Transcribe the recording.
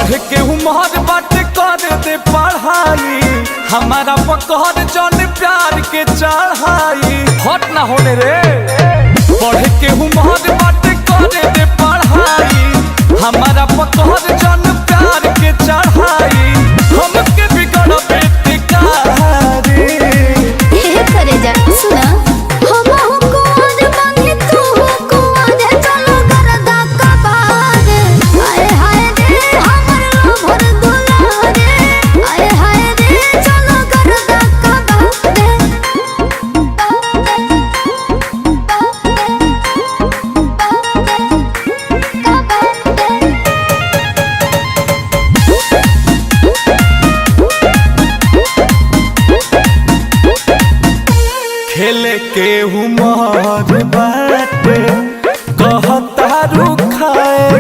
पढ़ के उमर बात कर दे पढ़ाई, हमारा पकड़ जन प्यार के चढ़ाई। हट ना होने रे, पढ़ के उमर बात कर दे पढ़ाई, हमारा पकड़ जन प्यार के चढ़ाई। हमके बिगड़ बेटिकारी करे जा सुना खेले के उमर बाटे कहता रुखाए